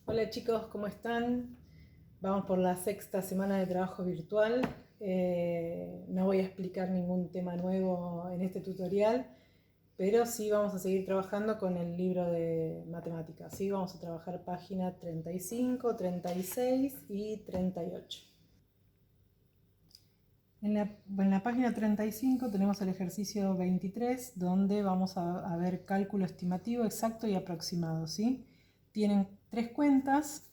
Hola chicos, ¿cómo están? Vamos por la sexta semana de trabajo virtual. No voy a explicar ningún tema nuevo en este tutorial, pero sí vamos a seguir trabajando con el libro de matemáticas. Sí, vamos a trabajar página 35, 36 y 38. En la página 35 tenemos el ejercicio 23, donde vamos a ver cálculo estimativo exacto y aproximado, ¿sí? Tienen tres cuentas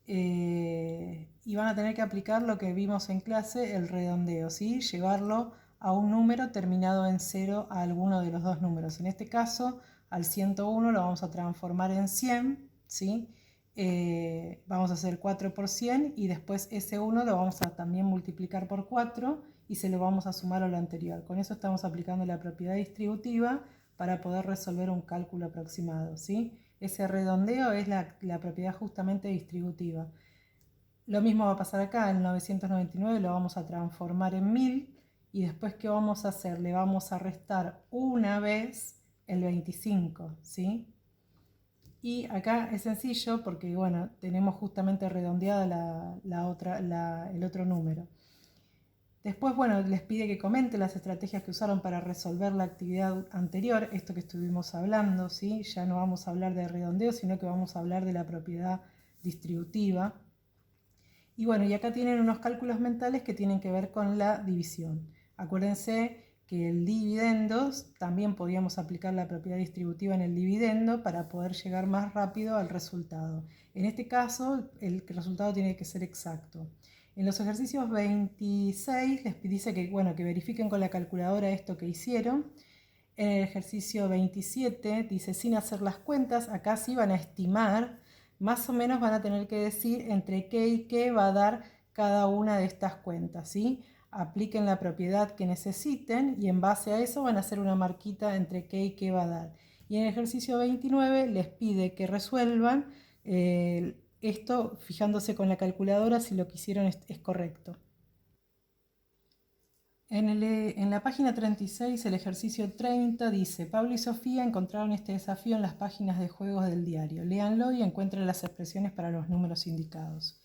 y van a tener que aplicar lo que vimos en clase, el redondeo, ¿sí? Llevarlo a un número terminado en 0 a alguno de los dos números. En este caso, al 101 lo vamos a transformar en 100, ¿sí? Vamos a hacer 4 por 100 y después ese 1 lo vamos a también multiplicar por 4 y se lo vamos a sumar a lo anterior. Con eso estamos aplicando la propiedad distributiva para poder resolver un cálculo aproximado, ¿sí? Ese redondeo es la propiedad justamente distributiva. Lo mismo va a pasar acá, el 999 lo vamos a transformar en 1000 y después ¿qué vamos a hacer? Le vamos a restar una vez el 25, ¿sí? Y acá es sencillo porque, bueno, tenemos justamente redondeada el otro número. Después, bueno, les pide que comenten las estrategias que usaron para resolver la actividad anterior, esto que estuvimos hablando, ¿sí? Ya no vamos a hablar de redondeo, sino que vamos a hablar de la propiedad distributiva. Y bueno, y acá tienen unos cálculos mentales que tienen que ver con la división. Acuérdense que el dividendo, también podíamos aplicar la propiedad distributiva en el dividendo para poder llegar más rápido al resultado. En este caso, el resultado tiene que ser exacto. En los ejercicios 26 les dice que, bueno, que verifiquen con la calculadora esto que hicieron. En el ejercicio 27 dice, sin hacer las cuentas, acá sí van a estimar, más o menos van a tener que decir entre qué y qué va a dar cada una de estas cuentas, ¿sí? Apliquen la propiedad que necesiten y en base a eso van a hacer una marquita entre qué y qué va a dar. Y en el ejercicio 29 les pide que resuelvan esto fijándose con la calculadora si lo que hicieron es correcto. En la página 36, el ejercicio 30 dice, Pablo y Sofía encontraron este desafío en las páginas de juegos del diario. Léanlo y encuentren las expresiones para los números indicados.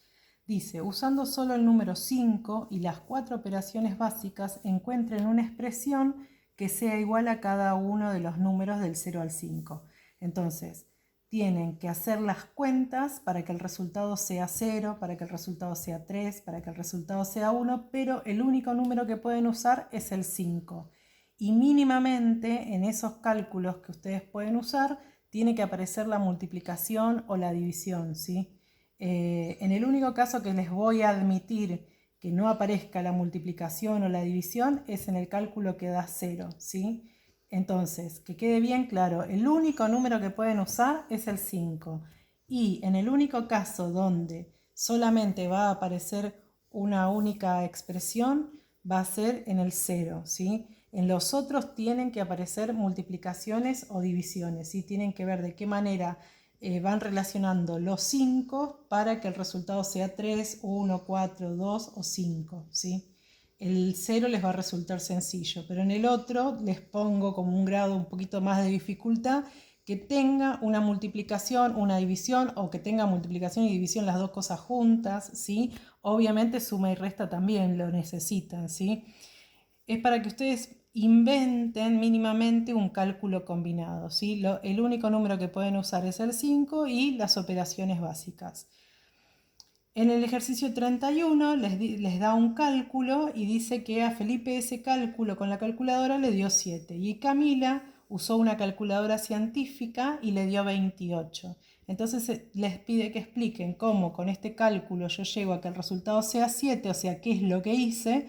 Dice, usando solo el número 5 y las 4 operaciones básicas, encuentren una expresión que sea igual a cada uno de los números del 0 al 5. Entonces, tienen que hacer las cuentas para que el resultado sea 0, para que el resultado sea 3, para que el resultado sea 1, pero el único número que pueden usar es el 5. Y mínimamente en esos cálculos que ustedes pueden usar, tiene que aparecer la multiplicación o la división, ¿sí? En el único caso que les voy a admitir que no aparezca la multiplicación o la división es en el cálculo que da 0, ¿sí? Entonces, que quede bien claro, el único número que pueden usar es el 5. Y en el único caso donde solamente va a aparecer una única expresión, va a ser en el 0, ¿sí? En los otros tienen que aparecer multiplicaciones o divisiones, ¿sí? Tienen que ver de qué manera van relacionando los 5 para que el resultado sea 3, 1, 4, 2 o 5, ¿sí? El 0 les va a resultar sencillo, pero en el otro les pongo como un grado un poquito más de dificultad que tenga una multiplicación, una división o que tenga multiplicación y división las dos cosas juntas, ¿sí? Obviamente suma y resta también lo necesitan, ¿sí? Es para que ustedes inventen mínimamente un cálculo combinado, ¿sí? El único número que pueden usar es el 5 y las operaciones básicas. En el ejercicio 31 les da un cálculo y dice que a Felipe ese cálculo con la calculadora le dio 7 y Camila usó una calculadora científica y le dio 28. Entonces les pide que expliquen cómo con este cálculo yo llego a que el resultado sea 7, o sea, qué es lo que hice,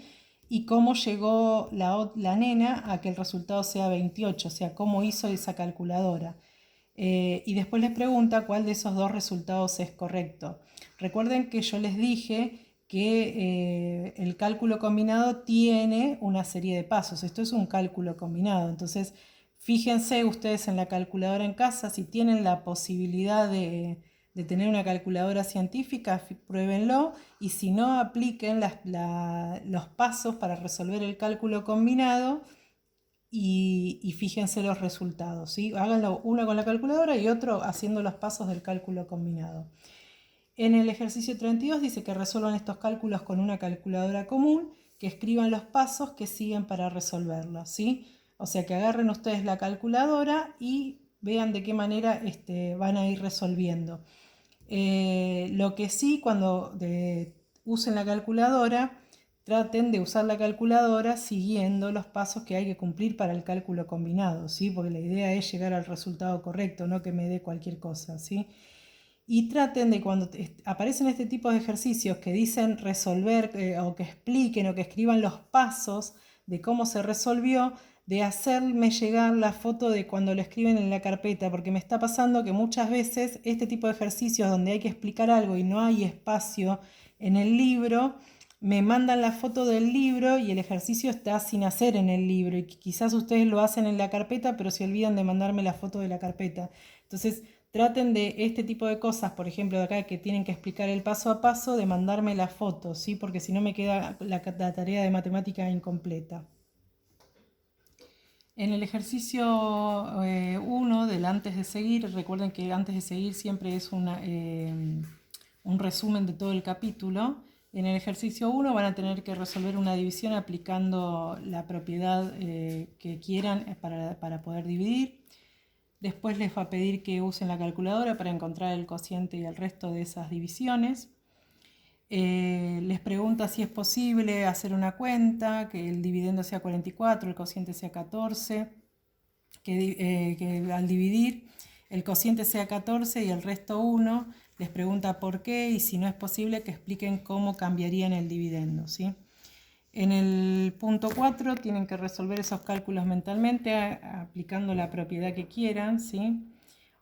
y cómo llegó la nena a que el resultado sea 28, o sea, cómo hizo esa calculadora. Y después les pregunta cuál de esos dos resultados es correcto. Recuerden que yo les dije que el cálculo combinado tiene una serie de pasos. Esto es un cálculo combinado. Entonces, fíjense ustedes en la calculadora en casa, si tienen la posibilidad de tener una calculadora científica, pruébenlo, y si no, apliquen los pasos para resolver el cálculo combinado y fíjense los resultados, ¿sí? Háganlo uno con la calculadora y otro haciendo los pasos del cálculo combinado. En el ejercicio 32 dice que resuelvan estos cálculos con una calculadora común, que escriban los pasos que siguen para resolverlos, ¿sí? O sea, que agarren ustedes la calculadora y vean de qué manera van a ir resolviendo. Lo que sí, cuando usen la calculadora, traten de usar la calculadora siguiendo los pasos que hay que cumplir para el cálculo combinado, ¿sí? Porque la idea es llegar al resultado correcto, no que me dé cualquier cosa, ¿sí? Y traten de cuando aparecen este tipo de ejercicios que dicen resolver o que expliquen o que escriban los pasos de cómo se resolvió, de hacerme llegar la foto de cuando lo escriben en la carpeta, porque me está pasando que muchas veces este tipo de ejercicios donde hay que explicar algo y no hay espacio en el libro, me mandan la foto del libro y el ejercicio está sin hacer en el libro y quizás ustedes lo hacen en la carpeta, pero se olvidan de mandarme la foto de la carpeta. Entonces, traten de este tipo de cosas, por ejemplo, de acá que tienen que explicar el paso a paso, de mandarme la foto, ¿sí? Porque si no me queda la tarea de matemática incompleta. En el ejercicio 1 del antes de seguir, recuerden que antes de seguir siempre es un resumen de todo el capítulo. En el ejercicio 1 van a tener que resolver una división aplicando la propiedad que quieran para poder dividir. Después les va a pedir que usen la calculadora para encontrar el cociente y el resto de esas divisiones. Les pregunta si es posible hacer una cuenta, que el dividendo sea 44, el cociente sea 14, que al dividir el cociente sea 14 y el resto 1. Les pregunta por qué y si no es posible que expliquen cómo cambiarían el dividendo, ¿sí? En el punto 4 tienen que resolver esos cálculos mentalmente aplicando la propiedad que quieran, ¿sí?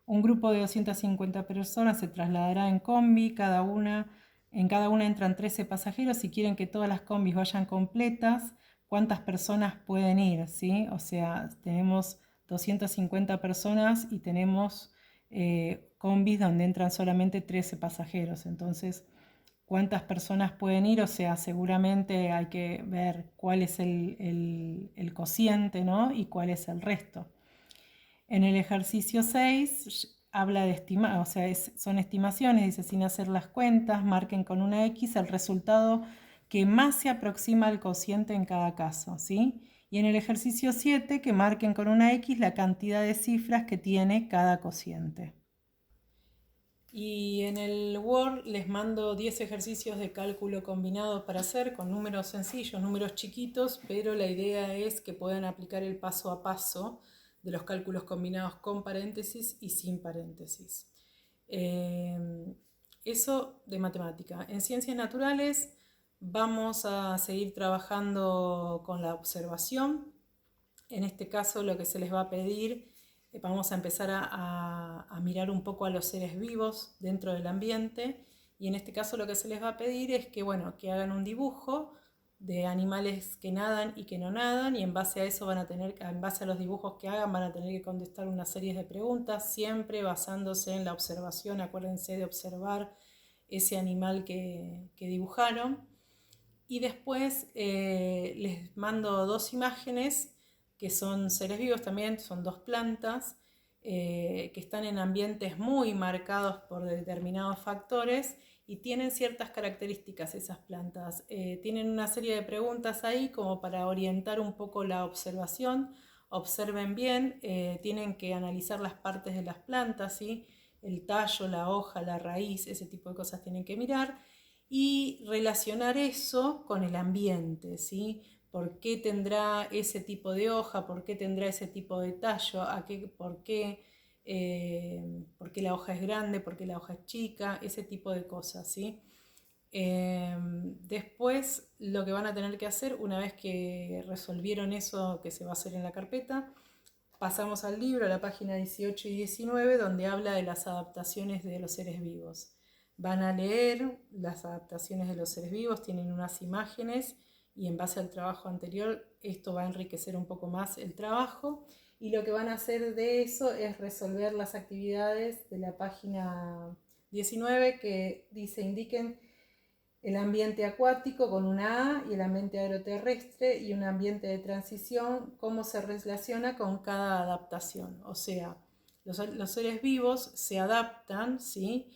Un grupo de 250 personas se trasladará en combi, en cada una entran 13 pasajeros. Si quieren que todas las combis vayan completas, ¿cuántas personas pueden ir? ¿Sí? O sea, tenemos 250 personas y tenemos combis donde entran solamente 13 pasajeros. Entonces, ¿cuántas personas pueden ir? O sea, seguramente hay que ver cuál es el cociente, ¿no? Y cuál es el resto. En el ejercicio 6 habla de o sea, son estimaciones, dice sin hacer las cuentas, marquen con una X el resultado que más se aproxima al cociente en cada caso, ¿sí? Y en el ejercicio 7 que marquen con una X la cantidad de cifras que tiene cada cociente. Y en el Word les mando 10 ejercicios de cálculo combinado para hacer con números sencillos, números chiquitos, pero la idea es que puedan aplicar el paso a paso de los cálculos combinados con paréntesis y sin paréntesis. Eso de matemática. En ciencias naturales vamos a seguir trabajando con la observación. En este caso lo que se les va a pedir, vamos a empezar a mirar un poco a los seres vivos dentro del ambiente y en este caso lo que se les va a pedir es que, bueno, que hagan un dibujo de animales que nadan y que no nadan y en base a eso en base a los dibujos que hagan van a tener que contestar una serie de preguntas, siempre basándose en la observación. Acuérdense de observar ese animal que dibujaron. Y después les mando 2 imágenes que son seres vivos también, son 2 plantas que están en ambientes muy marcados por determinados factores y tienen ciertas características esas plantas. Tienen una serie de preguntas ahí como para orientar un poco la observación. Observen bien, tienen que analizar las partes de las plantas, ¿sí? El tallo, la hoja, la raíz, ese tipo de cosas tienen que mirar y relacionar eso con el ambiente, ¿sí? ¿Por qué tendrá ese tipo de hoja? ¿Por qué tendrá ese tipo de tallo? ¿Por qué la hoja es grande? ¿Por qué la hoja es chica? Ese tipo de cosas, ¿sí? Después lo que van a tener que hacer una vez que resolvieron eso que se va a hacer en la carpeta, pasamos al libro, a la página 18 y 19, donde habla de las adaptaciones de los seres vivos. Van a leer las adaptaciones de los seres vivos, tienen unas imágenes y en base al trabajo anterior esto va a enriquecer un poco más el trabajo y lo que van a hacer de eso es resolver las actividades de la página 19 que dice indiquen el ambiente acuático con una A y el ambiente aeroterrestre y un ambiente de transición, cómo se relaciona con cada adaptación. O sea, los seres vivos se adaptan, ¿sí?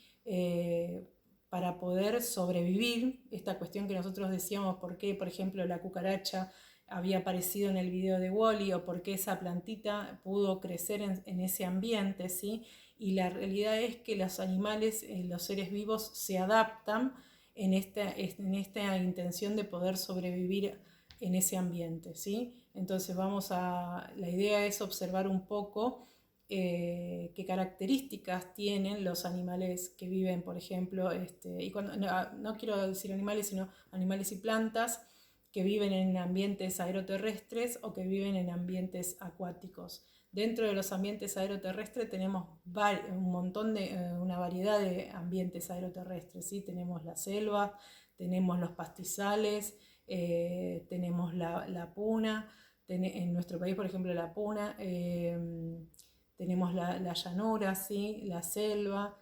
para poder sobrevivir. Esta cuestión que nosotros decíamos, por qué, por ejemplo, la cucaracha había aparecido en el video de Wall-E, o por qué esa plantita pudo crecer en ese ambiente, ¿sí? Y la realidad es que los animales, los seres vivos, se adaptan en esta intención de poder sobrevivir en ese ambiente, ¿sí? Entonces la idea es observar un poco qué características tienen los animales que viven, por ejemplo, y no quiero decir animales, sino animales y plantas que viven en ambientes aeroterrestres o que viven en ambientes acuáticos. Dentro de los ambientes aeroterrestres tenemos una variedad de ambientes aeroterrestres, ¿sí? Tenemos la selva, tenemos los pastizales, tenemos la puna, en nuestro país, por ejemplo, la puna, tenemos la llanura, ¿sí? La selva,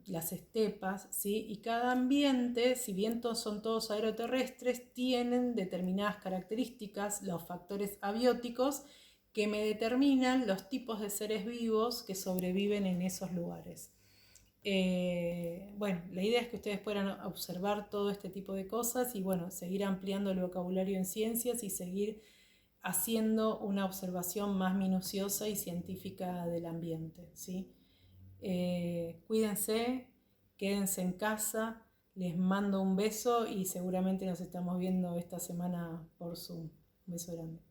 las estepas, ¿sí? Y cada ambiente, si bien son todos aeroterrestres, tienen determinadas características, los factores abióticos, que me determinan los tipos de seres vivos que sobreviven en esos lugares. Bueno, la idea es que ustedes puedan observar todo este tipo de cosas y bueno, seguir ampliando el vocabulario en ciencias y seguir haciendo una observación más minuciosa y científica del ambiente, ¿sí? Cuídense, quédense en casa, les mando un beso y seguramente nos estamos viendo esta semana por Zoom. Un beso grande.